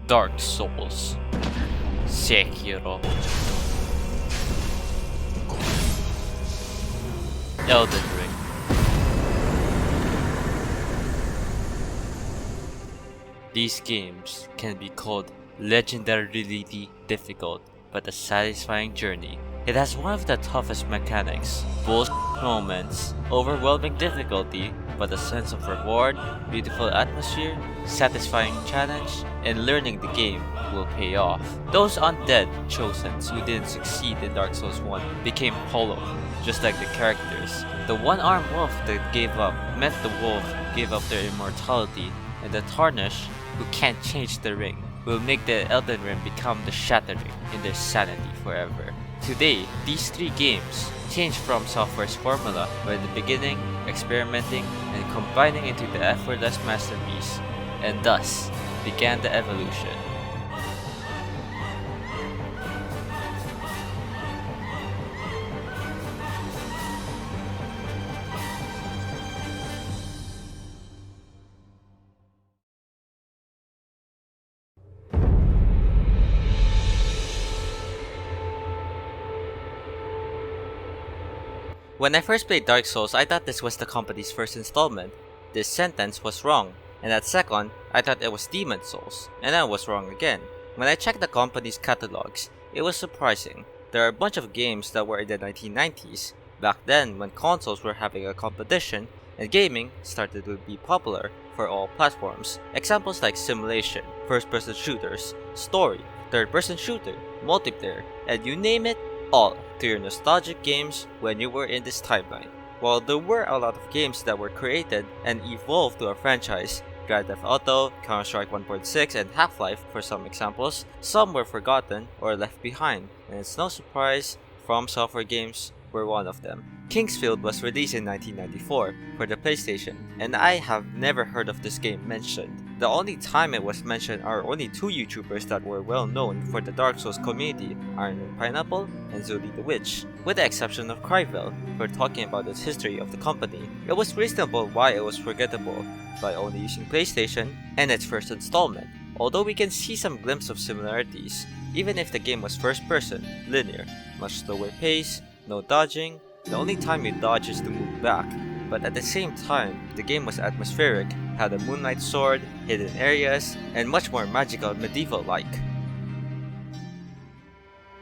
Dark Souls, Sekiro, Elden Ring. These games can be called legendarily difficult, but a satisfying journey. It has one of the toughest mechanics, bullshit moments, overwhelming difficulty, but a sense of reward, beautiful atmosphere, satisfying challenge, and learning the game will pay off. Those undead chosens who didn't succeed in Dark Souls 1 became hollow, just like the characters. The one-armed wolf that gave up meant the wolf gave up their immortality, and the tarnish, who can't change the ring, will make the Elden Ring become the shattering in their sanity forever. Today, these three games changed from Software's formula by the beginning, experimenting, and combining into the effortless masterpiece, and thus began the evolution. When I first played Dark Souls, I thought this was the company's first installment. This sentence was wrong, and at second, I thought it was Demon Souls, and I was wrong again. When I checked the company's catalogs, it was surprising. There are a bunch of games that were in the 1990s, back then when consoles were having a competition, and gaming started to be popular for all platforms. Examples like simulation, first-person shooters, story, third-person shooter, multiplayer, and you name it, all to your nostalgic games when you were in this timeline. While there were a lot of games that were created and evolved to a franchise, Grand Theft Auto, Counter-Strike 1.6, and Half-Life for some examples, some were forgotten or left behind, and it's no surprise From Software games were one of them. Kingsfield was released in 1994 for the PlayStation, and I have never heard of this game mentioned. The only time it was mentioned are only two YouTubers that were well known for the Dark Souls community, Iron and Pineapple and Zuli the Witch, with the exception of Cryvel for talking about its history of the company. It was reasonable why it was forgettable by only using PlayStation and its first installment, although we can see some glimpse of similarities, even if the game was first person, linear, much slower pace, no dodging. The only time you dodge is to move back, but at the same time, the game was atmospheric, had a moonlight sword, hidden areas, and much more magical medieval-like.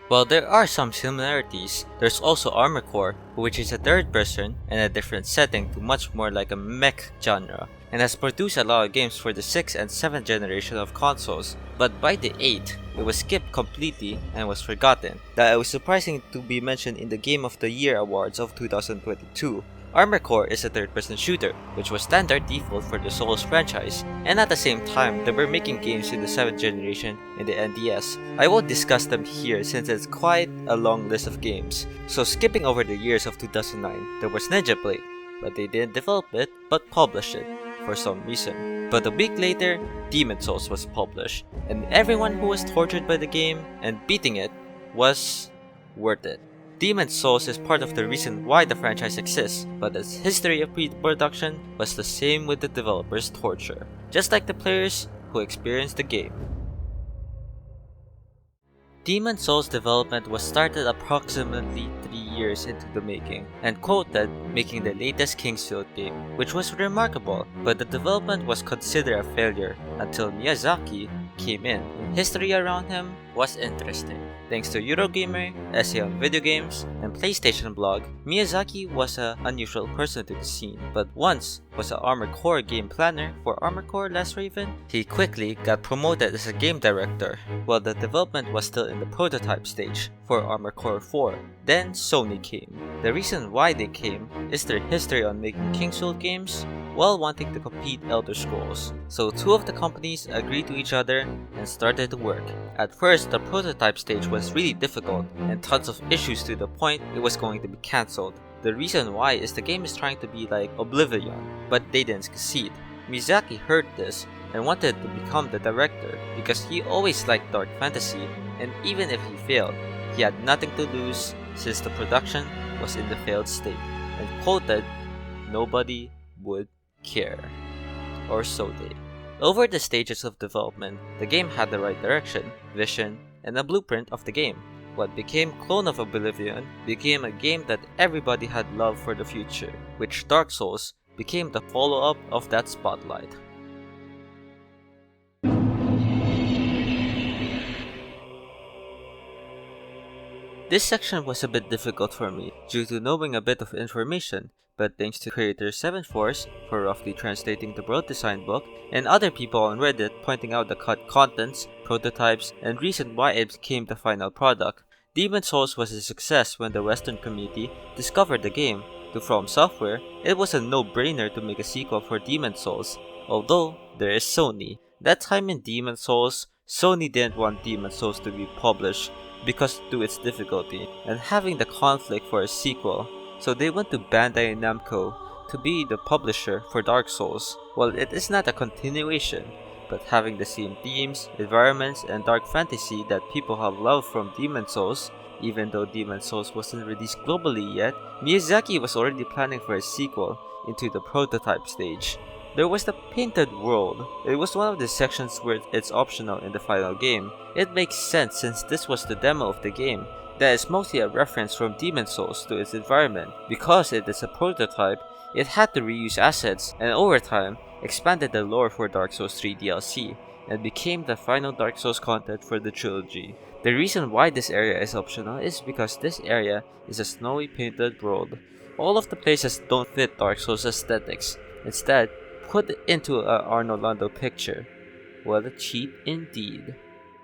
While there are some similarities, there's also Armored Core, which is a third person and a different setting to much more like a mech genre, and has produced a lot of games for the 6th and 7th generation of consoles, but by the 8th, it was skipped completely and was forgotten. That it was surprising to be mentioned in the Game of the Year awards of 2022. Armored Core is a third-person shooter, which was standard default for the Souls franchise, and at the same time, they were making games in the 7th generation and the NDS. I won't discuss them here since it's quite a long list of games, so skipping over the years of 2009, there was Ninja Blade, but they didn't develop it, but published it, for some reason. But a week later, Demon Souls was published, and everyone who was tortured by the game and beating it was worth it. Demon Souls is part of the reason why the franchise exists, but its history of pre-production was the same with the developers' torture, just like the players who experienced the game. Demon Souls development was started approximately 3 years into the making, and quoted making the latest Kingsfield game, which was remarkable, but the development was considered a failure until Miyazaki came in. History around him was interesting. Thanks to Eurogamer, Essay on Video Games, and PlayStation blog, Miyazaki was an unusual person to the scene, but once was an Armored Core game planner for Armored Core Last Raven. He quickly got promoted as a game director, while the development was still in the prototype stage for Armored Core 4. Then Sony came. The reason why they came is their history on making Kingsfield games while wanting to compete Elder Scrolls. So two of the companies agreed to each other and started to work. At first, the prototype stage was really difficult and tons of issues to the point it was going to be cancelled. The reason why is the game is trying to be like Oblivion, but they didn't succeed. Miyazaki heard this and wanted to become the director because he always liked dark fantasy, and even if he failed, he had nothing to lose since the production was in the failed state, and quoted, "Nobody would care." Or so they Over the stages of development, the game had the right direction, vision, and a blueprint of the game. What became Clone of Oblivion became a game that everybody had love for the future, which Dark Souls became the follow-up of that spotlight. This section was a bit difficult for me due to knowing a bit of information, but thanks to creator 7force for roughly translating the world design book, and other people on Reddit pointing out the cut contents, prototypes, and reason why it became the final product, Demon's Souls was a success when the Western community discovered the game. To From Software, it was a no-brainer to make a sequel for Demon's Souls, although there is Sony. That time in Demon's Souls, Sony didn't want Demon's Souls to be published because to its difficulty and having the conflict for a sequel, so they went to Bandai Namco to be the publisher for Dark Souls. While it is not a continuation, but having the same themes, environments, and dark fantasy that people have loved from Demon's Souls, even though Demon's Souls wasn't released globally yet, Miyazaki was already planning for a sequel into the prototype stage. There was the Painted World. It was one of the sections where it's optional in the final game. It makes sense since this was the demo of the game. That is mostly a reference from Demon's Souls to its environment. Because it is a prototype, it had to reuse assets and over time, expanded the lore for Dark Souls 3 DLC and became the final Dark Souls content for the trilogy. The reason why this area is optional is because this area is a snowy painted world. All of the places don't fit Dark Souls aesthetics. Instead, put it into a Arnold Lando picture. What a cheat indeed.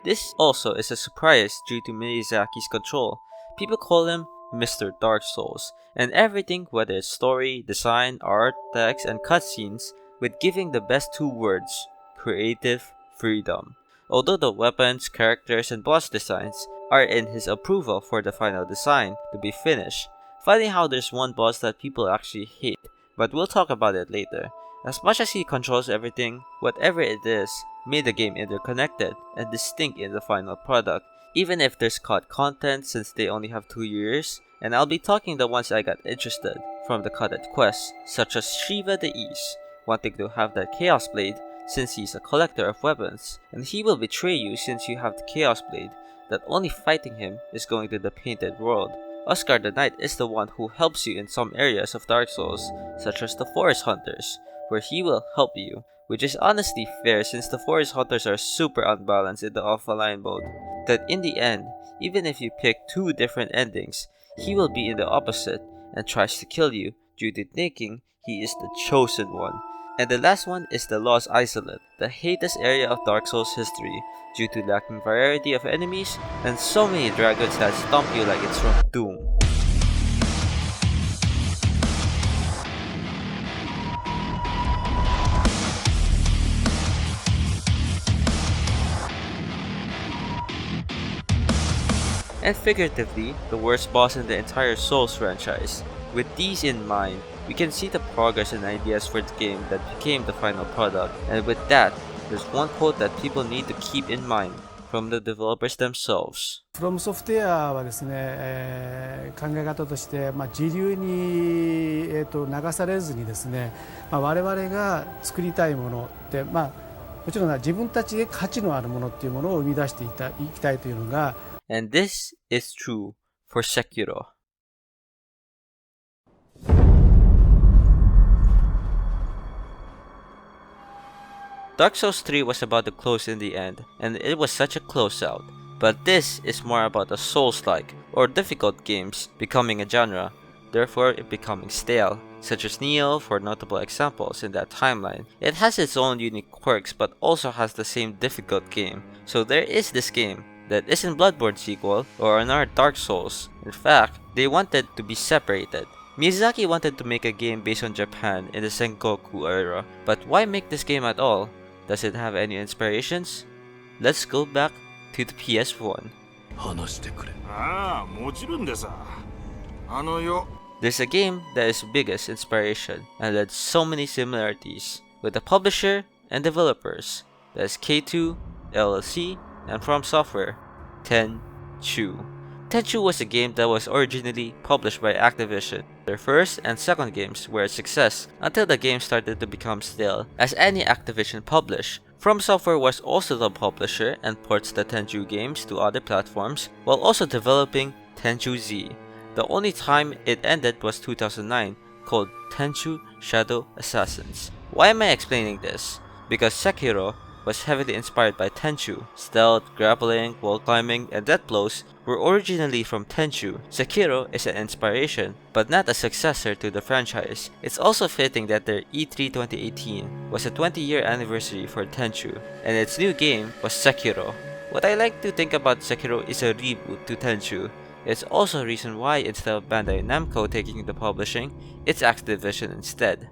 This also is a surprise due to Miyazaki's control. People call him Mr. Dark Souls, and everything, whether it's story, design, art, text, and cutscenes, with giving the best two words, creative freedom. Although the weapons, characters, and boss designs are in his approval for the final design to be finished. Funny how there's one boss that people actually hate, but we'll talk about it later. As much as he controls everything, whatever it is, made the game interconnected and distinct in the final product, even if there's cut content since they only have 2 years, and I'll be talking the ones I got interested from the cutted quests, such as Shiva the East, wanting to have that Chaos Blade since he's a collector of weapons, and he will betray you since you have the Chaos Blade, that only fighting him is going to the Painted World. Oscar the Knight is the one who helps you in some areas of Dark Souls, such as the Forest Hunters, where he will help you, which is honestly fair since the Forest Hunters are super unbalanced in the offline mode, that in the end, even if you pick 2 different endings, he will be in the opposite and tries to kill you due to thinking he is the chosen one. And the last one is the Lost Isolate, the hatest area of Dark Souls history due to lacking variety of enemies and so many dragons that stomp you like it's from Doom. And figuratively, the worst boss in the entire Souls franchise. With these in mind, we can see the progress and ideas for the game that became the final product, and with that, there's one quote that people need to keep in mind from the developers themselves. From Software はですね、考え方として、時流に、流されずにですね、我々が作りたいものって、もちろん自分たちで価値のあるものっていうものを生み出していきたいというのが、And this is true for Sekiro. Dark Souls 3 was about to close in the end, and it was such a closeout. But this is more about the Soulslike, or difficult games, becoming a genre, therefore it becoming stale, such as Neo for notable examples in that timeline. It has its own unique quirks but also has the same difficult game, so there is this game that isn't Bloodborne sequel or another Dark Souls. In fact, they wanted to be separated. Miyazaki wanted to make a game based on Japan in the Sengoku era, but why make this game at all? Does it have any inspirations? Let's go back to the PS1. There's a game that is biggest inspiration and had so many similarities with the publisher and developers. That's K2, LLC, and From Software, Tenchu. Tenchu was a game that was originally published by Activision. Their first and second games were a success until the game started to become stale, as any Activision publish From Software was also the publisher and ports the Tenchu games to other platforms while also developing Tenchu Z. The only time it ended was 2009, called Tenchu Shadow Assassins. Why am I explaining this? Because Sekiro was heavily inspired by Tenchu. Stealth, grappling, wall climbing, and death blows were originally from Tenchu. Sekiro is an inspiration, but not a successor to the franchise. It's also fitting that their E3 2018 was a 20-year anniversary for Tenchu, and its new game was Sekiro. What I like to think about Sekiro is a reboot to Tenchu. It's also a reason why instead of Bandai Namco taking the publishing, it's Activision instead.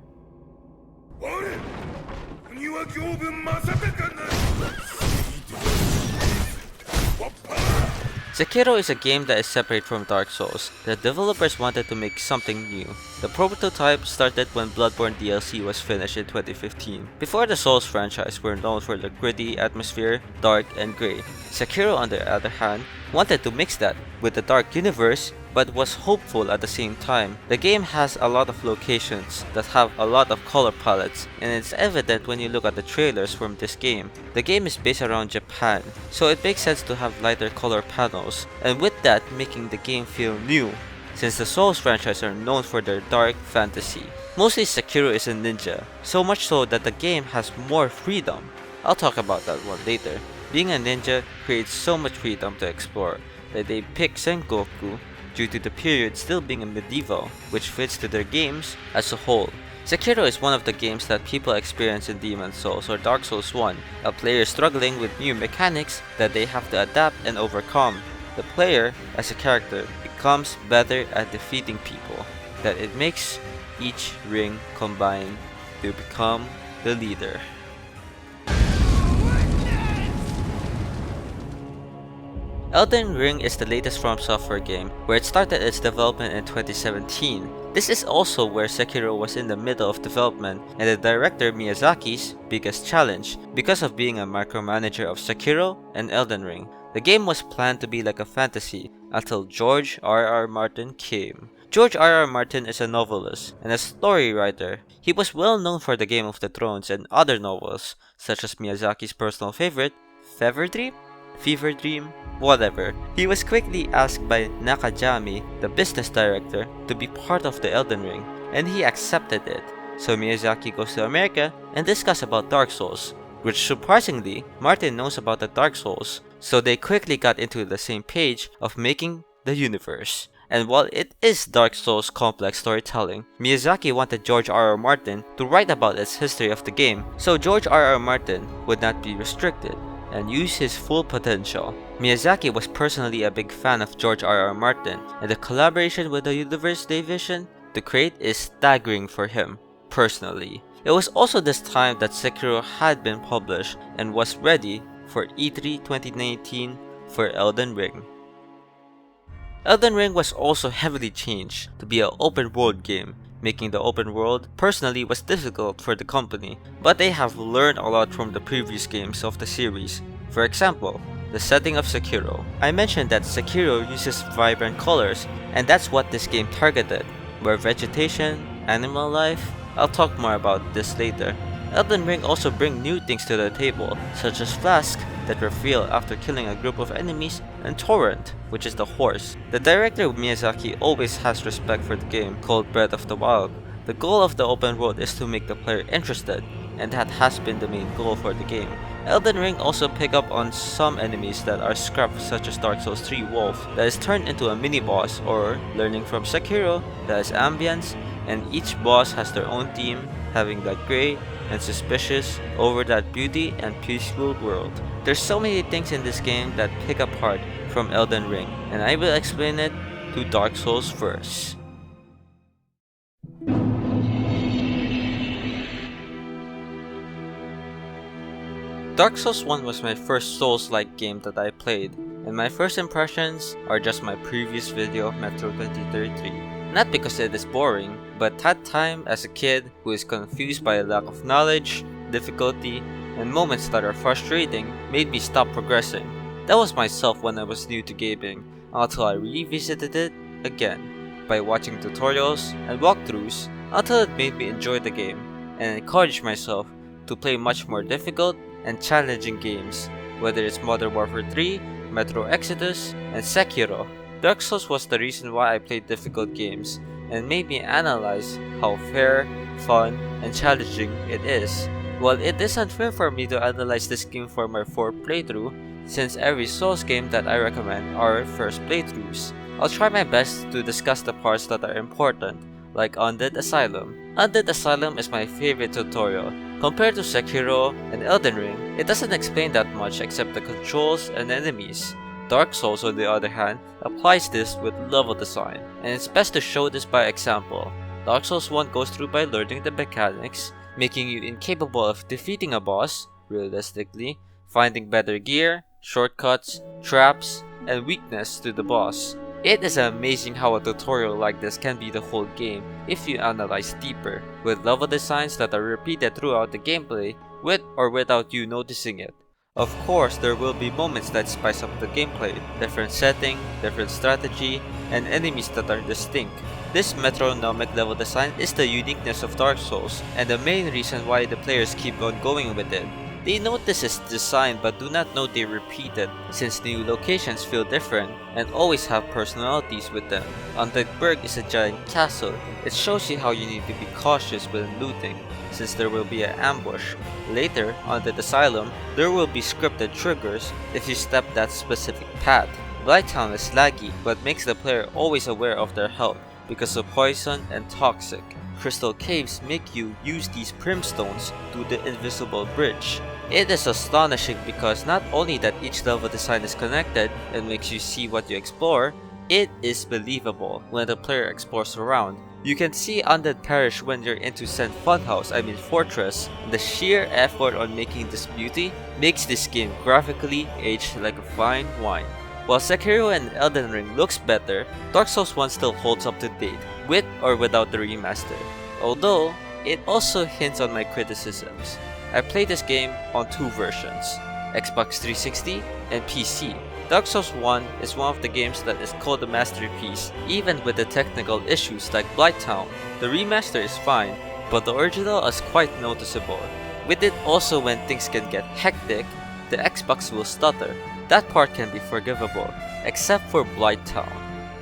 Sekiro is a game that is separate from Dark Souls. The developers wanted to make something new. The prototype started when Bloodborne DLC was finished in 2015. Before the Souls franchise were known for the gritty atmosphere, dark and grey. Sekiro, on the other hand, wanted to mix that with the dark universe, but was hopeful at the same time. The game has a lot of locations that have a lot of color palettes, and it's evident when you look at the trailers from this game. The game is based around Japan, so it makes sense to have lighter color panels, and with that making the game feel new, since the Souls franchise are known for their dark fantasy. Mostly Sekiro is a ninja, so much so that the game has more freedom. I'll talk about that one later. Being a ninja creates so much freedom to explore that they pick Sengoku due to the period still being a medieval, which fits to their games as a whole. Sekiro is one of the games that people experience in Demon's Souls or Dark Souls 1, a player struggling with new mechanics that they have to adapt and overcome. The player, as a character, becomes better at defeating people, that it makes each ring combine to become the leader. Elden Ring is the latest From Software game, where it started its development in 2017. This is also where Sekiro was in the middle of development and the director Miyazaki's biggest challenge, because of being a micromanager of Sekiro and Elden Ring. The game was planned to be like a fantasy until George R.R. Martin came. George R.R. Martin is a novelist and a story writer. He was well known for the Game of the Thrones and other novels, such as Miyazaki's personal favorite, Fever Dream, whatever. He was quickly asked by Nakajami, the business director, to be part of the Elden Ring, and he accepted it. So Miyazaki goes to America and discuss about Dark Souls, which surprisingly, Martin knows about the Dark Souls, so they quickly got into the same page of making the universe. And while it is Dark Souls complex storytelling, Miyazaki wanted George R.R. Martin to write about its history of the game, so George R.R. Martin would not be restricted and use his full potential. Miyazaki was personally a big fan of George R.R. Martin, and the collaboration with the universe they vision to create is staggering for him, personally. It was also this time that Sekiro had been published and was ready for E3 2019 for Elden Ring. Elden Ring was also heavily changed to be an open world game. Making the open world personally was difficult for the company, but they have learned a lot from the previous games of the series. For example, the setting of Sekiro. I mentioned that Sekiro uses vibrant colors, and that's what this game targeted, where vegetation, animal life. I'll talk more about this later. Elden Ring also brings new things to the table, such as Flask that reveal after killing a group of enemies, and Torrent, which is the horse. The director Miyazaki always has respect for the game called Breath of the Wild. The goal of the open world is to make the player interested, and that has been the main goal for the game. Elden Ring also pick up on some enemies that are scrapped, such as Dark Souls 3 Wolf that is turned into a mini-boss, or learning from Sekiro that is ambience, and each boss has their own theme, having that grey and suspicious over that beauty and peaceful world. There's so many things in this game that pick apart from Elden Ring, and I will explain it to Dark Souls first. Dark Souls 1 was my first Souls-like game that I played, and my first impressions are just my previous video of Metro 2033. Not because it is boring, but that time as a kid who is confused by a lack of knowledge, difficulty, and moments that are frustrating made me stop progressing. That was myself when I was new to gaming, until I revisited it again, by watching tutorials and walkthroughs until it made me enjoy the game, and encourage myself to play much more difficult and challenging games, whether it's Modern Warfare 3, Metro Exodus, and Sekiro. Dark Souls was the reason why I played difficult games, and made me analyze how fair, fun, and challenging it is. While it is unfair for me to analyze this game for my 4th playthrough, since every Souls game that I recommend are first playthroughs, I'll try my best to discuss the parts that are important, like Undead Asylum. Undead Asylum is my favorite tutorial. Compared to Sekiro and Elden Ring, it doesn't explain that much except the controls and enemies. Dark Souls, on the other hand, applies this with level design, and it's best to show this by example. Dark Souls 1 goes through by learning the mechanics, making you incapable of defeating a boss, realistically, finding better gear, shortcuts, traps, and weakness to the boss. It is amazing how a tutorial like this can be the whole game if you analyze deeper, with level designs that are repeated throughout the gameplay, with or without you noticing it. Of course, there will be moments that spice up the gameplay, different setting, different strategy, and enemies that are distinct. This metronomic level design is the uniqueness of Dark Souls, and the main reason why the players keep on going with it. They know this is design but do not know they repeat it, since new locations feel different and always have personalities with them. Undead Burg is a giant castle. It shows you how you need to be cautious when looting, since there will be an ambush. Later, on the Asylum, there will be scripted triggers if you step that specific path. Blighttown is laggy, but makes the player always aware of their health because of poison and toxic. Crystal caves make you use these primstones to the invisible bridge. It is astonishing because not only that each level design is connected and makes you see what you explore, it is believable when the player explores around. You can see undead perish when you're into St. Fortress. The sheer effort on making this beauty makes this game graphically aged like a fine wine. While Sekiro and Elden Ring looks better, Dark Souls 1 still holds up to date, with or without the remaster. Although, it also hints on my criticisms. I played this game on 2 versions, Xbox 360 and PC. Dark Souls 1 is one of the games that is called a masterpiece, even with the technical issues like Blighttown. The remaster is fine, but the original is quite noticeable. With it also, when things can get hectic, the Xbox will stutter. That part can be forgivable, except for Blighttown.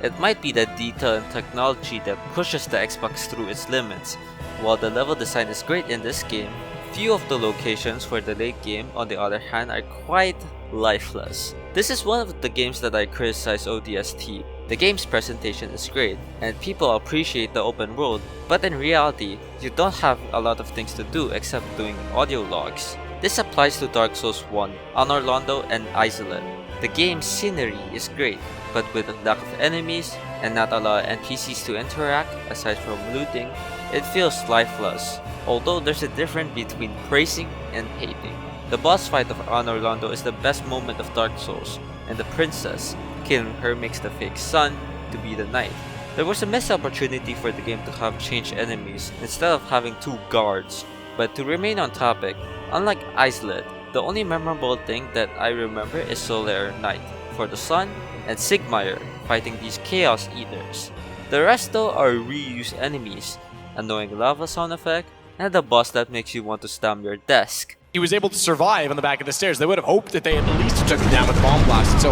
It might be the detail and technology that pushes the Xbox through its limits. While the level design is great in this game, few of the locations for the late game, on the other hand, are quite lifeless. This is one of the games that I criticize ODST. The game's presentation is great, and people appreciate the open world, but in reality, you don't have a lot of things to do except doing audio logs. This applies to Dark Souls 1, Anor Londo, and Isolate. The game's scenery is great, but with a lack of enemies and not a lot of NPCs to interact aside from looting, it feels lifeless, although there's a difference between praising and hating. The boss fight of Anor Londo is the best moment of Dark Souls, and the princess, killing her makes the fake sun to be the knight. There was a missed opportunity for the game to have changed enemies instead of having 2 guards. But to remain on topic, unlike Isolate, the only memorable thing that I remember is Solaire Knight for the sun and Sigmire fighting these Chaos Eaters. The rest though are reused enemies, annoying lava sound effect, and a boss that makes you want to slam your desk. He was able to survive on the back of the stairs. They would have hoped that they at least took him down with bomb blast. So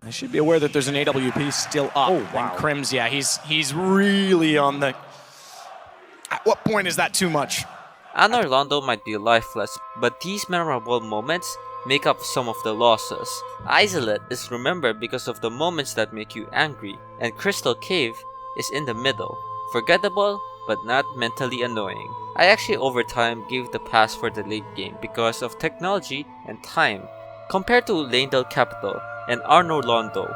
I should be aware that there's an AWP still up. Oh, wow. And Crims, yeah, he's really on the... At what point is that too much? Anor Londo might be lifeless, but these memorable moments make up some of the losses. Isolate is remembered because of the moments that make you angry, and Crystal Cave is in the middle. Forgettable, but not mentally annoying. I actually over time gave the pass for the late game because of technology and time. Compared to Leyndell Capital and Anor Londo,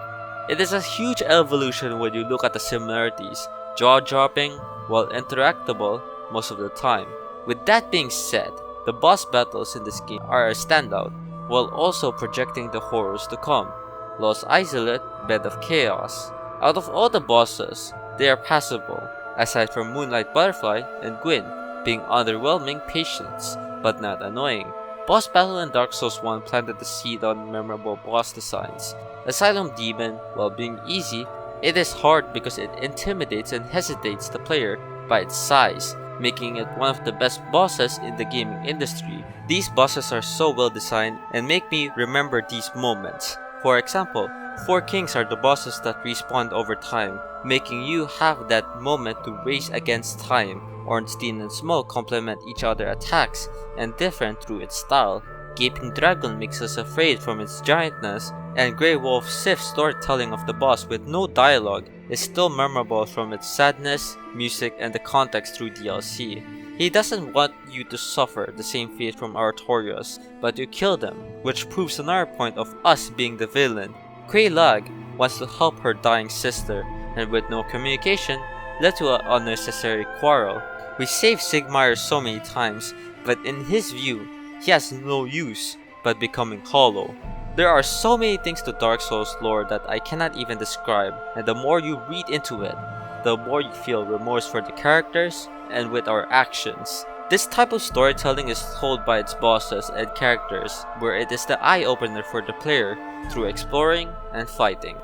it is a huge evolution when you look at the similarities, jaw-dropping, while interactable most of the time. With that being said, the boss battles in this game are a standout, while also projecting the horrors to come. Lost Isolate, Bed of Chaos. Out of all the bosses, they are passable, aside from Moonlight Butterfly and Gwyn being underwhelming patience, but not annoying. Boss battle in Dark Souls 1 planted the seed on memorable boss designs. Asylum Demon, while being easy, it is hard because it intimidates and hesitates the player by its size. making it one of the best bosses in the gaming industry. These bosses are so well designed and make me remember these moments. For example, 4 kings are the bosses that respawn over time, making you have that moment to race against time. Ornstein and Smoke complement each other attacks and different through its style. Gaping Dragon makes us afraid from its giantness, and Grey Wolf Sif's storytelling of the boss with no dialogue is still memorable from its sadness, music, and the context through DLC. He doesn't want you to suffer the same fate from Artorias, but you kill them, which proves another point of us being the villain. Kuei Lag wants to help her dying sister, and with no communication, led to an unnecessary quarrel. We saved Sigmire so many times, but in his view, he has no use but becoming hollow. There are so many things to Dark Souls lore that I cannot even describe, and the more you read into it, the more you feel remorse for the characters and with our actions. This type of storytelling is told by its bosses and characters, where it is the eye-opener for the player through exploring and fighting.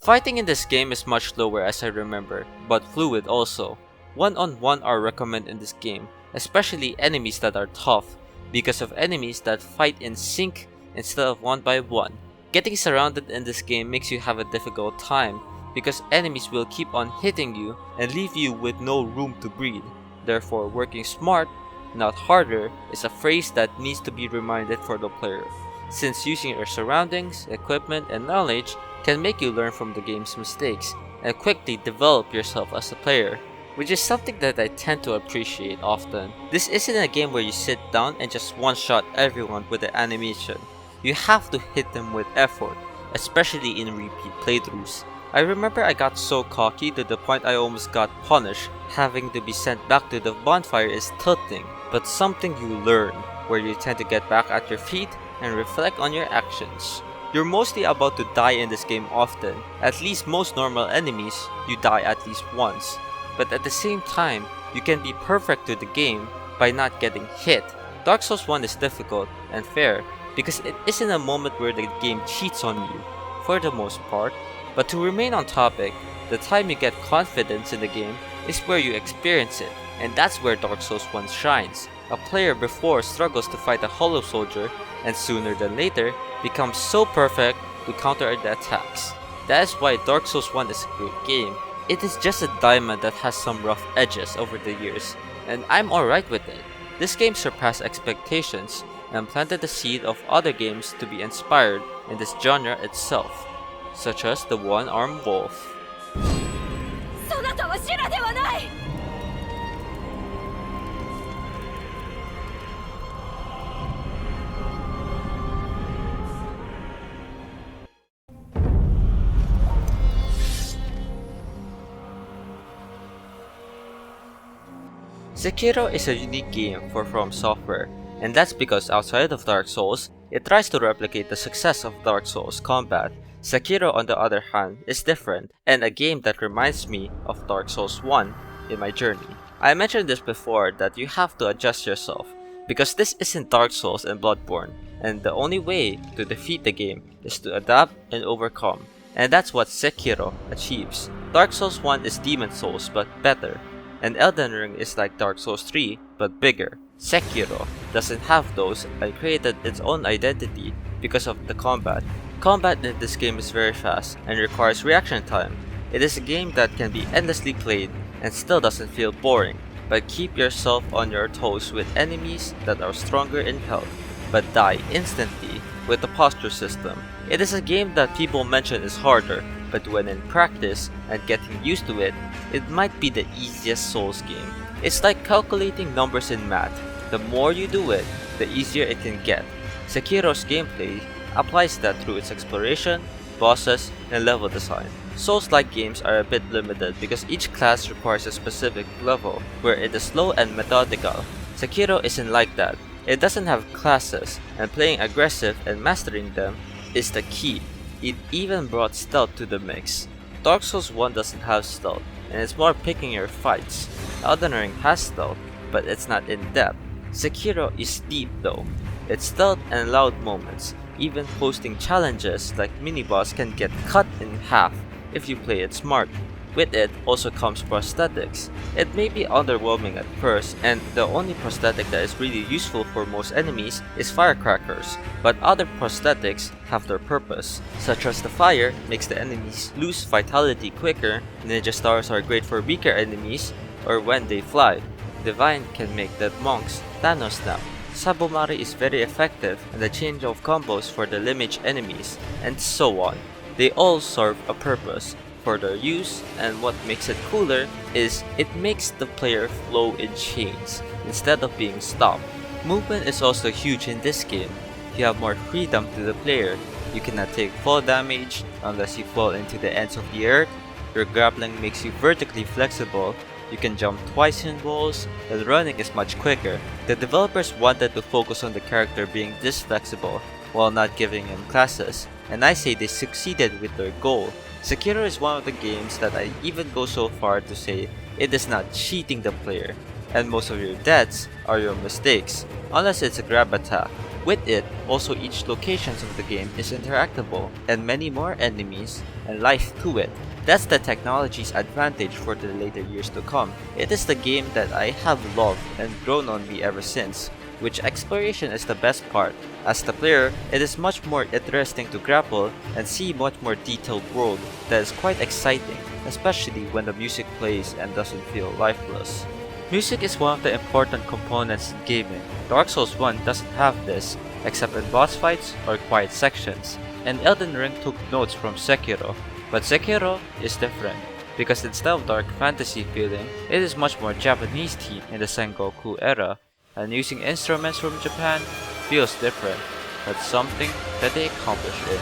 Fighting in this game is much slower as I remember, but fluid also. One-on-one are recommended in this game, especially enemies that are tough, because of enemies that fight in sync instead of one by one. Getting surrounded in this game makes you have a difficult time, because enemies will keep on hitting you and leave you with no room to breathe. Therefore, working smart, not harder, is a phrase that needs to be reminded for the player, since using your surroundings, equipment, and knowledge can make you learn from the game's mistakes and quickly develop yourself as a player, which is something that I tend to appreciate often. This isn't a game where you sit down and just one-shot everyone with the animation. You have to hit them with effort, especially in repeat playthroughs. I remember I got so cocky to the point I almost got punished. Having to be sent back to the bonfire is tilting, but something you learn, where you tend to get back at your feet and reflect on your actions. You're mostly about to die in this game often. At least most normal enemies, you die at least once. But at the same time, you can be perfect to the game by not getting hit. Dark Souls 1 is difficult and fair because it isn't a moment where the game cheats on you, for the most part. But to remain on topic, the time you get confidence in the game is where you experience it, and that's where Dark Souls 1 shines. A player before struggles to fight a hollow soldier, and sooner than later becomes so perfect to counter the attacks. That is why Dark Souls 1 is a great game. It is just a diamond that has some rough edges over the years, and I'm alright with it. This game surpassed expectations and planted the seed of other games to be inspired in this genre itself, such as the One-Armed Wolf. Sekiro is a unique game for From Software, and that's because outside of Dark Souls, it tries to replicate the success of Dark Souls combat. Sekiro, on the other hand, is different, and a game that reminds me of Dark Souls 1 in my journey. I mentioned this before that you have to adjust yourself, because this isn't Dark Souls and Bloodborne, and the only way to defeat the game is to adapt and overcome, and that's what Sekiro achieves. Dark Souls 1 is Demon Souls but better, and Elden Ring is like Dark Souls 3 but bigger. Sekiro doesn't have those and created its own identity because of the combat. Combat in this game is very fast and requires reaction time. It is a game that can be endlessly played and still doesn't feel boring, but keep yourself on your toes with enemies that are stronger in health but die instantly with the posture system. It is a game that people mention is harder, but when in practice and getting used to it, it might be the easiest Souls game. It's like calculating numbers in math. The more you do it, the easier it can get. Sekiro's gameplay applies that through its exploration, bosses, and level design. Souls-like games are a bit limited because each class requires a specific level, where it is slow and methodical. Sekiro isn't like that. It doesn't have classes, and playing aggressive and mastering them is the key. It even brought stealth to the mix. Dark Souls 1 doesn't have stealth, and it's more picking your fights. Elden Ring has stealth, but it's not in depth. Sekiro is deep though. its stealth and loud moments. Even hosting challenges like mini-boss can get cut in half if you play it smart. With it also comes prosthetics. It may be underwhelming at first, and the only prosthetic that is really useful for most enemies is firecrackers, but other prosthetics have their purpose, such as the fire makes the enemies lose vitality quicker, ninja stars are great for weaker enemies, or when they fly. Divine can make dead monks Thanos snap. Sabomari is very effective in the change of combos for the lineage enemies, and so on. They all serve a purpose for their use, and what makes it cooler is it makes the player flow in chains instead of being stopped. Movement is also huge in this game. You have more freedom to the player. You cannot take fall damage unless you fall into the ends of the earth. Your grappling makes you vertically flexible. You can jump twice in walls, and running is much quicker. The developers wanted to focus on the character being this flexible while not giving him classes, and I say they succeeded with their goal. Sekiro is one of the games that I even go so far to say it is not cheating the player, and most of your deaths are your mistakes, unless it's a grab attack. With it, also each location of the game is interactable, and many more enemies and life to it. That's the technology's advantage for the later years to come. It is the game that I have loved and grown on me ever since, which exploration is the best part. As the player, it is much more interesting to grapple and see much more detailed world that is quite exciting, especially when the music plays and doesn't feel lifeless. Music is one of the important components in gaming. Dark Souls 1 doesn't have this, except in boss fights or quiet sections, and Elden Ring took notes from Sekiro. But Sekiro is different, because instead of dark fantasy feeling, it is much more Japanese theme in the Sengoku era, and using instruments from Japan feels different. That's something that they accomplish in.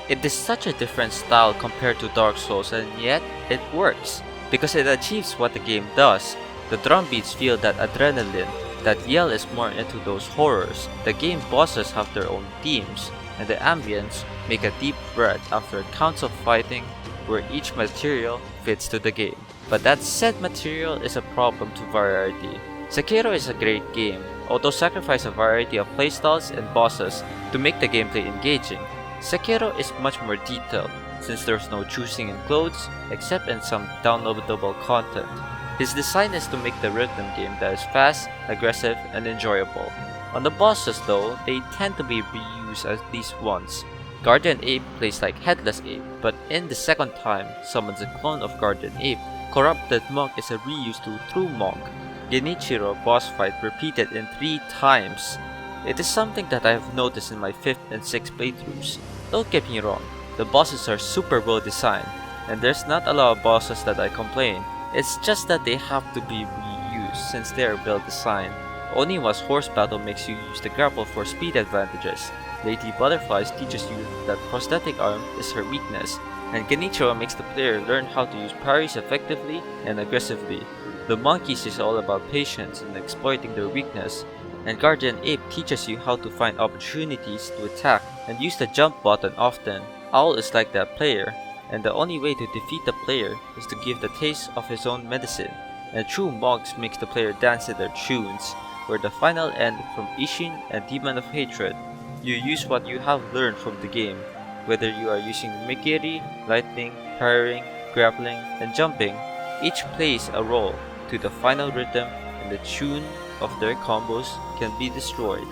It is such a different style compared to Dark Souls, and yet it works, because it achieves what the game does. The drum beats feel that adrenaline, that yell is more into those horrors. The game bosses have their own themes, and the ambience make a deep breath after counts of fighting where each material fits to the game. But that said material is a problem to variety. Sekiro is a great game, although sacrifice a variety of playstyles and bosses to make the gameplay engaging. Sekiro is much more detailed, since there's no choosing in clothes, except in some downloadable content. His design is to make the rhythm game that is fast, aggressive, and enjoyable. On the bosses though, they tend to be reused at least once. Guardian Ape plays like Headless Ape, but in the second time, summons a clone of Guardian Ape. Corrupted Monk is a reuse to True Monk. Genichiro boss fight repeated in 3 times. It is something that I have noticed in my 5th and 6th playthroughs. Don't get me wrong, the bosses are super well designed, and there's not a lot of bosses that I complain. It's just that they have to be reused since they are well designed. Oniwa's horse battle makes you use the grapple for speed advantages. Lady Butterflies teaches you that prosthetic arm is her weakness, and Genichiro makes the player learn how to use parries effectively and aggressively. The Monkeys is all about patience and exploiting their weakness, and Guardian Ape teaches you how to find opportunities to attack and use the jump button often. Owl is like that player, and the only way to defeat the player is to give the taste of his own medicine. And True Monks makes the player dance to their tunes, where the final end from Ishin and Demon of Hatred. You use what you have learned from the game. Whether you are using Megiri, lightning, parrying, grappling, and jumping, each plays a role to the final rhythm, and the tune of their combos can be destroyed.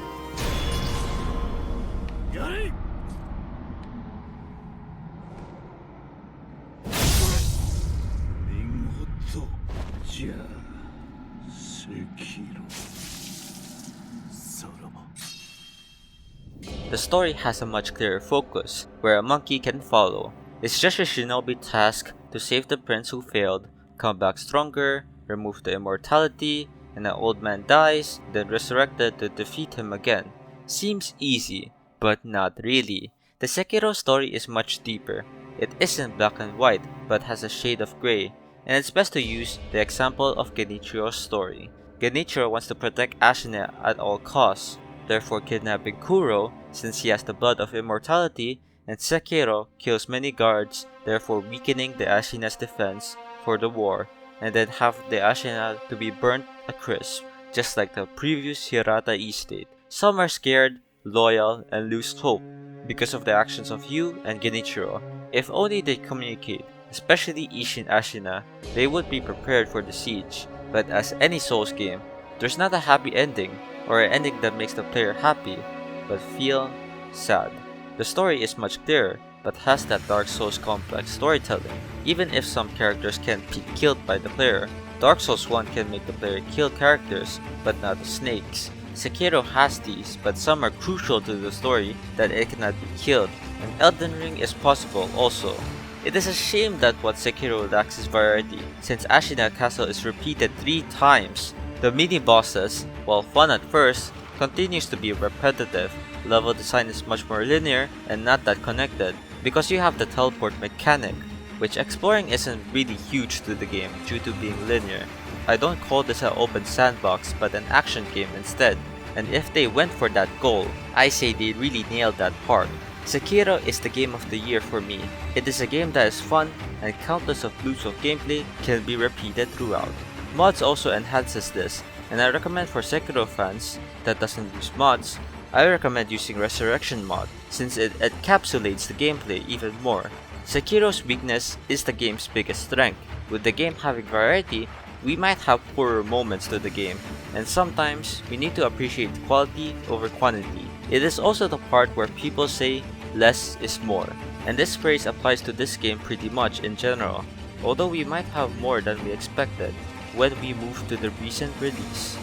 The story has a much clearer focus, where a monkey can follow. It's just a shinobi task to save the prince who failed, come back stronger, remove the immortality, and an old man dies, then resurrected to defeat him again. Seems easy, but not really. The Sekiro story is much deeper. It isn't black and white, but has a shade of grey, and it's best to use the example of Genichiro's story. Genichiro wants to protect Ashina at all costs, therefore kidnapping Kuro since he has the blood of immortality, and Sekiro kills many guards, therefore weakening the Ashina's defense for the war, and then have the Ashina to be burnt a crisp, just like the previous Hirata estate. Some are scared, loyal, and lose hope because of the actions of Yu and Genichiro. If only they communicate, especially Isshin Ashina, they would be prepared for the siege. But as any Souls game, there's not a happy ending, or an ending that makes the player happy, but feel sad. The story is much clearer, but has that Dark Souls complex storytelling. Even if some characters can't be killed by the player, Dark Souls 1 can make the player kill characters, but not the snakes. Sekiro has these, but some are crucial to the story that it cannot be killed, and Elden Ring is possible also. It is a shame that what Sekiro lacks is variety, since Ashina Castle is repeated 3 times. The mini-bosses, while fun at first, continues to be repetitive. Level design is much more linear and not that connected, because you have the teleport mechanic, which exploring isn't really huge to the game due to being linear. I don't call this an open sandbox but an action game instead, and if they went for that goal, I say they really nailed that part. Sekiro is the game of the year for me. It is a game that is fun, and countless of loops of gameplay can be repeated throughout. Mods also enhances this, and I recommend for Sekiro fans that doesn't use mods, I recommend using Resurrection mod, since it encapsulates the gameplay even more. Sekiro's weakness is the game's biggest strength. With the game having variety, we might have poorer moments to the game, and sometimes we need to appreciate quality over quantity. It is also the part where people say less is more, and this phrase applies to this game pretty much in general, although we might have more than we expected when we move to the recent release.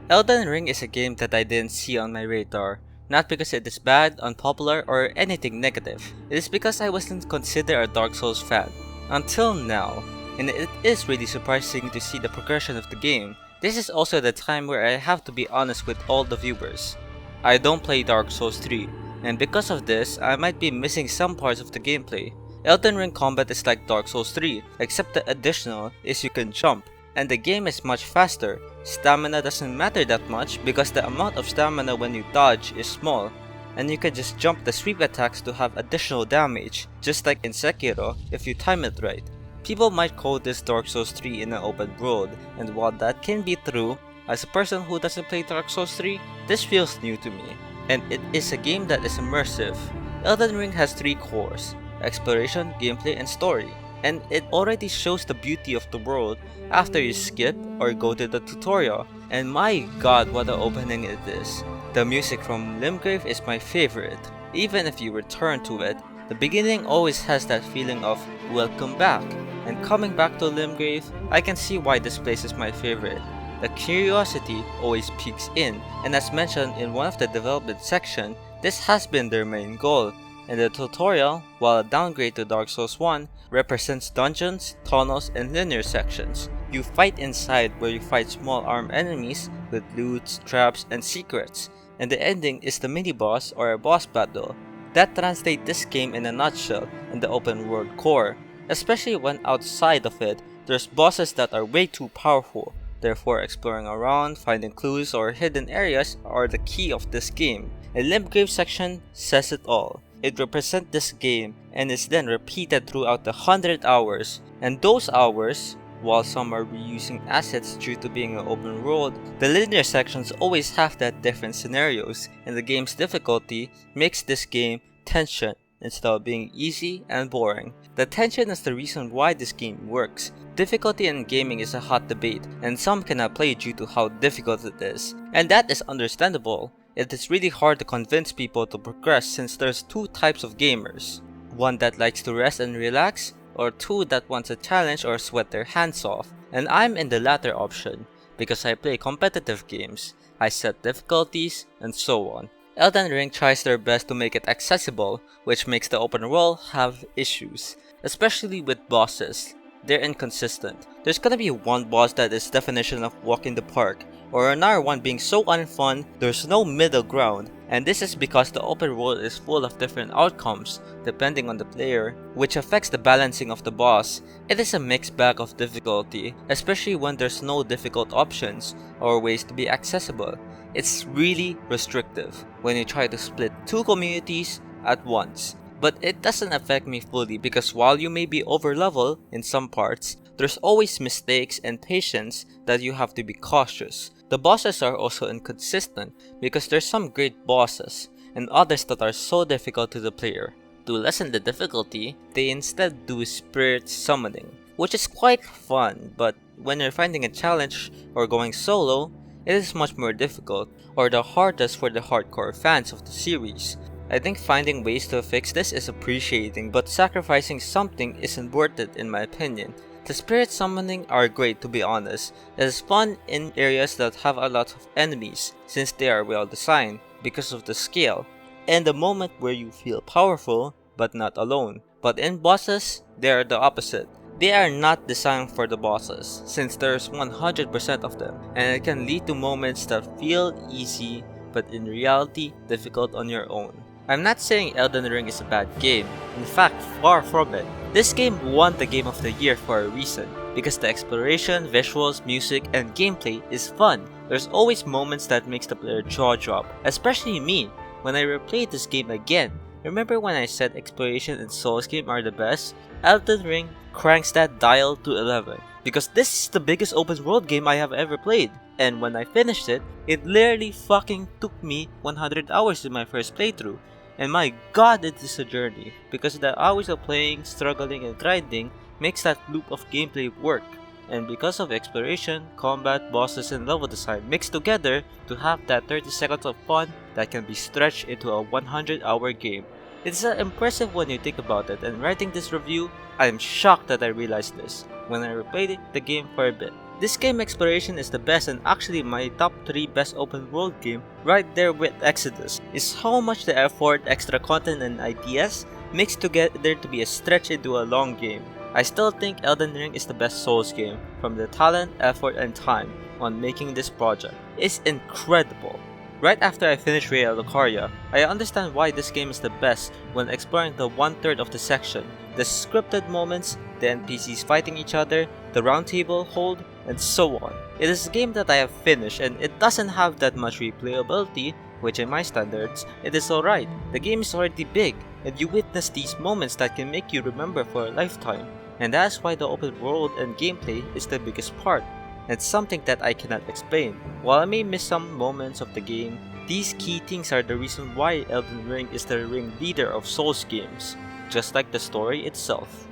Elden Ring is a game that I didn't see on my radar, not because it is bad, unpopular, or anything negative. It is because I wasn't considered a Dark Souls fan until now, and it is really surprising to see the progression of the game. This is also the time where I have to be honest with all the viewers. I don't play Dark Souls 3, and because of this, I might be missing some parts of the gameplay. Elden Ring combat is like Dark Souls 3, except the additional is you can jump, and the game is much faster. Stamina doesn't matter that much because the amount of stamina when you dodge is small, and you can just jump the sweep attacks to have additional damage, just like in Sekiro if you time it right. People might call this Dark Souls 3 in an open world, and while that can be true, as a person who doesn't play Dark Souls 3, this feels new to me, and it is a game that is immersive. Elden Ring has 3 cores: exploration, gameplay, and story, and it already shows the beauty of the world after you skip or go to the tutorial, and my god what an opening it is. The music from Limgrave is my favorite. Even if you return to it, the beginning always has that feeling of welcome back, and coming back to Limgrave, I can see why this place is my favorite. The curiosity always peaks in, and as mentioned in one of the development section, this has been their main goal. And the tutorial, while a downgrade to Dark Souls 1, represents dungeons, tunnels, and linear sections. You fight inside where you fight small armed enemies with loots, traps, and secrets, and the ending is the mini-boss or a boss battle. That translates this game in a nutshell in the open world core, especially when outside of it, there's bosses that are way too powerful. Therefore, exploring around, finding clues or hidden areas are the key of this game. A Limgrave section says it all. It represents this game and is then repeated throughout the 100 hours, and those hours While some are reusing assets due to being an open world, the linear sections always have that different scenarios, and the game's difficulty makes this game tension instead of being easy and boring. The tension is the reason why this game works. Difficulty in gaming is a hot debate, and some cannot play due to how difficult it is, and that is understandable. It is really hard to convince people to progress since there's two types of gamers. One that likes to rest and relax, or two that wants a challenge or sweat their hands off. And I'm in the latter option, because I play competitive games, I set difficulties, and so on. Elden Ring tries their best to make it accessible, which makes the open world have issues, especially with bosses. They're inconsistent. There's gonna be one boss that is definition of walk in the park, or another one being so unfun, there's no middle ground, and this is because the open world is full of different outcomes depending on the player, which affects the balancing of the boss. It is a mixed bag of difficulty, especially when there's no difficult options or ways to be accessible. It's really restrictive when you try to split two communities at once. But it doesn't affect me fully because while you may be over level in some parts, there's always mistakes and patience that you have to be cautious. The bosses are also inconsistent because there's some great bosses and others that are so difficult to the player. To lessen the difficulty, they instead do spirit summoning, which is quite fun, but when you're finding a challenge or going solo, it is much more difficult or the hardest for the hardcore fans of the series. I think finding ways to fix this is appreciating, but sacrificing something isn't worth it in my opinion. The spirit summoning are great to be honest. It is fun in areas that have a lot of enemies since they are well designed because of the scale, and the moment where you feel powerful but not alone. But in bosses, they are the opposite. They are not designed for the bosses since there's 100% of them, and it can lead to moments that feel easy but in reality difficult on your own. I'm not saying Elden Ring is a bad game, in fact far from it. This game won the Game of the Year for a reason, because the exploration, visuals, music, and gameplay is fun. There's always moments that makes the player jaw drop, especially me, when I replayed this game again. Remember when I said exploration and Souls game are the best? Elden Ring cranks that dial to 11, because this is the biggest open world game I have ever played. And when I finished it, it literally fucking took me 100 hours in my first playthrough. And my god, it is a journey, because the hours of playing, struggling, and grinding makes that loop of gameplay work. And because of exploration, combat, bosses, and level design mixed together to have that 30 seconds of fun that can be stretched into a 100-hour game. It's impressive when you think about it, and writing this review, I am shocked that I realized this when I replayed the game for a bit. This game exploration is the best and actually my top 3 best open world game right there with Exodus. Is how much the effort, extra content and ideas mixed together to be a stretch into a long game. I still think Elden Ring is the best Souls game from the talent, effort and time on making this project. It's incredible. Right after I finished Rhea Lucaria, I understand why this game is the best when exploring the 1/3 of the section, the scripted moments, the NPCs fighting each other, the round table hold, and so on. It is a game that I have finished and it doesn't have that much replayability, which in my standards, it is alright. The game is already big, and you witness these moments that can make you remember for a lifetime. And that's why the open world and gameplay is the biggest part. It's something that I cannot explain. While I may miss some moments of the game, these key things are the reason why Elden Ring is the ringleader of Souls games, just like the story itself.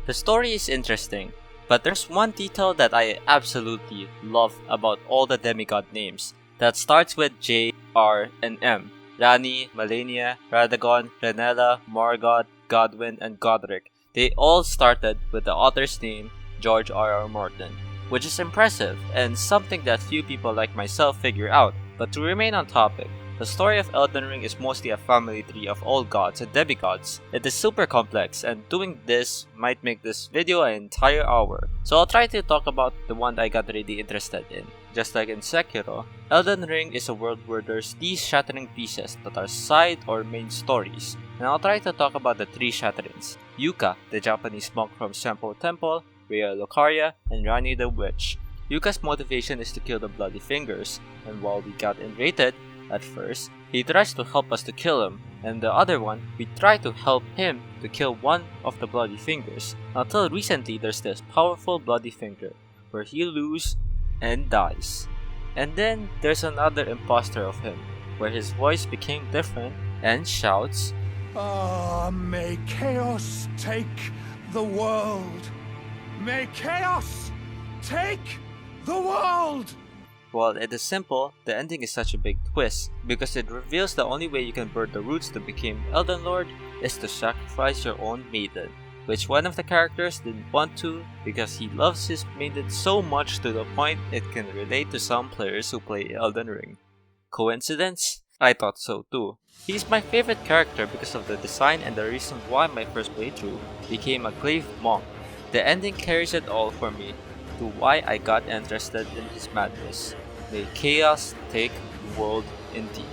The story is interesting, but there's one detail that I absolutely love about all the demigod names that starts with J, R, and M. Rani, Malenia, Radagon, Renella, Margot, Godwin, and Godric. They all started with the author's name, George R.R. Martin, which is impressive and something that few people like myself figure out. But to remain on topic, the story of Elden Ring is mostly a family tree of all gods and demigods. It is super complex, and doing this might make this video an entire hour. So I'll try to talk about the one that I got really interested in. Just like in Sekiro, Elden Ring is a world where there's these shattering pieces that are side or main stories. And I'll try to talk about the 3 shatterings. Yuka, the Japanese monk from Senpo Temple, Rhea Lucaria, and Rani the Witch. Yuka's motivation is to kill the Bloody Fingers, and while we got invaded, At first, he tries to help us to kill him, and the other one, we try to help him to kill one of the bloody fingers, until recently there's this powerful bloody finger, where he loses and dies. And then there's another imposter of him, where his voice became different and shouts, Ah, may chaos take the world! May chaos take the world! While it is simple, the ending is such a big twist, because it reveals the only way you can burn the roots to become Elden Lord is to sacrifice your own maiden, which one of the characters didn't want to because he loves his maiden so much to the point it can relate to some players who play Elden Ring. Coincidence? I thought so too. He's my favorite character because of the design and the reason why my first playthrough became a Glaive Monk. The ending carries it all for me to why I got interested in his madness. May chaos take the world indeed.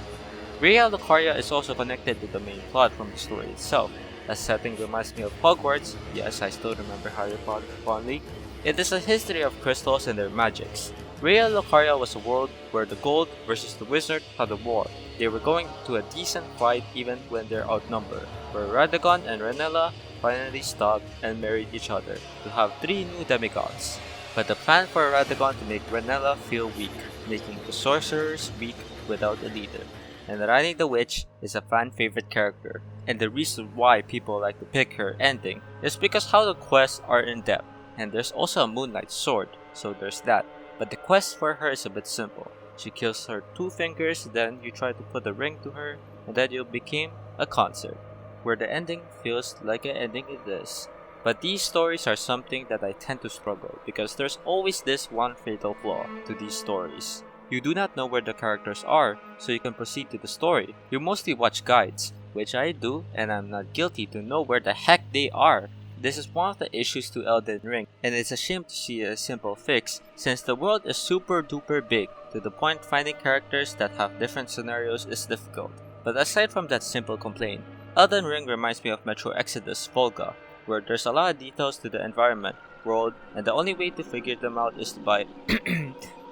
Rhea Lucaria is also connected to the main plot from the story itself. The setting reminds me of Hogwarts, yes I still remember Harry Potter fondly. It is a history of crystals and their magics. Rhea Lucaria was a world where the gold versus the wizard had a war. They were going to a decent fight even when they're outnumbered, where Radagon and Renella finally stopped and married each other to have 3 new demigods. But the plan for Radagon to make Renella feel weak, making the sorcerers weak without a leader. And Rani the Witch is a fan favorite character, and the reason why people like to pick her ending is because how the quests are in depth, and there's also a Moonlight Sword, so there's that. But the quest for her is a bit simple. She kills her 2 fingers, then you try to put a ring to her, and then you'll become a concert, where the ending feels like an ending it is. But these stories are something that I tend to struggle because there's always this one fatal flaw to these stories. You do not know where the characters are, so you can proceed to the story. You mostly watch guides, which I do, and I'm not guilty to know where the heck they are. This is one of the issues to Elden Ring, and it's a shame to see a simple fix since the world is super duper big to the point finding characters that have different scenarios is difficult. But aside from that simple complaint, Elden Ring reminds me of Metro Exodus Volga, where there's a lot of details to the environment, world, and the only way to figure them out is by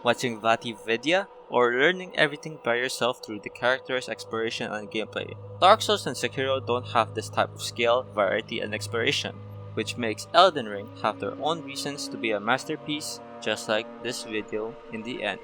watching Vati Vidya or learning everything by yourself through the character's exploration and gameplay. Dark Souls and Sekiro don't have this type of scale, variety, and exploration, which makes Elden Ring have their own reasons to be a masterpiece, just like this video in the end.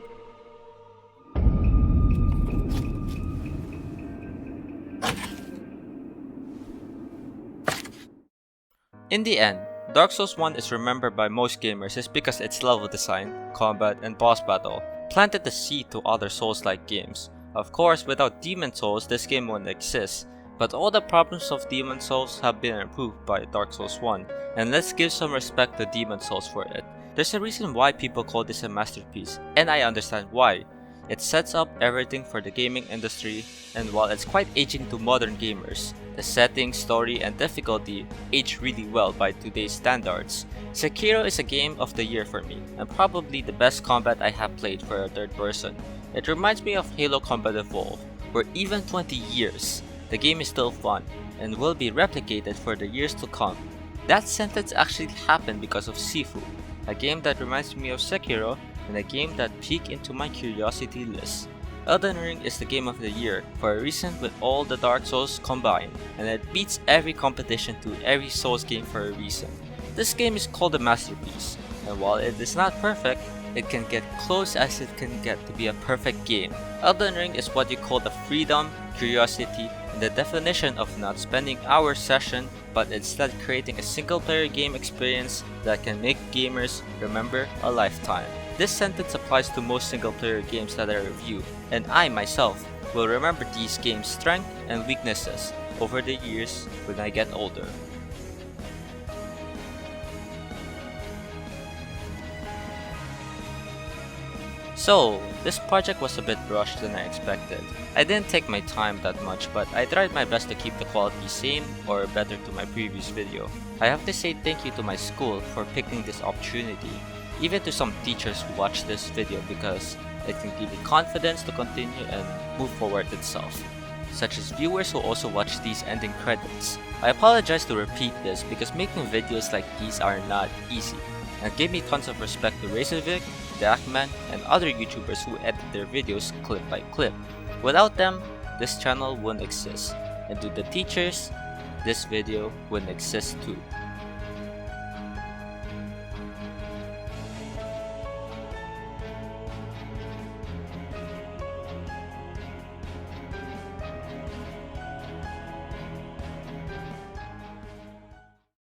In the end, Dark Souls 1 is remembered by most gamers is because its level design, combat, and boss battle planted the seed to other Soulslike games. Of course, without Demon Souls, this game wouldn't exist, but all the problems of Demon Souls have been improved by Dark Souls 1, and let's give some respect to Demon Souls for it. There's a reason why people call this a masterpiece, and I understand why. It sets up everything for the gaming industry, and while it's quite aging to modern gamers, the setting, story, and difficulty age really well by today's standards. Sekiro is a game of the year for me, and probably the best combat I have played for a third person. It reminds me of Halo Combat Evolved, where even 20 years, the game is still fun, and will be replicated for the years to come. That sentence actually happened because of Sifu, a game that reminds me of Sekiro, and a game that peaked into my curiosity list. Elden Ring is the game of the year for a reason with all the Dark Souls combined, and it beats every competition to every Souls game for a reason. This game is called a masterpiece, and while it is not perfect, it can get close as it can get to be a perfect game. Elden Ring is what you call the freedom, curiosity, and the definition of not spending hours session, but instead creating a single player game experience that can make gamers remember a lifetime. This sentence applies to most single player games that I review, and I myself will remember these games' strengths and weaknesses over the years when I get older. So, this project was a bit rushed than I expected. I didn't take my time that much, but I tried my best to keep the quality same or better to my previous video. I have to say thank you to my school for picking this opportunity, even to some teachers who watch this video because it can give me confidence to continue and move forward itself, such as viewers who also watch these ending credits. I apologize to repeat this because making videos like these are not easy, and give me tons of respect to Razorvic, Darkman, and other YouTubers who edit their videos clip by clip. Without them, this channel wouldn't exist, and to the teachers, this video wouldn't exist too.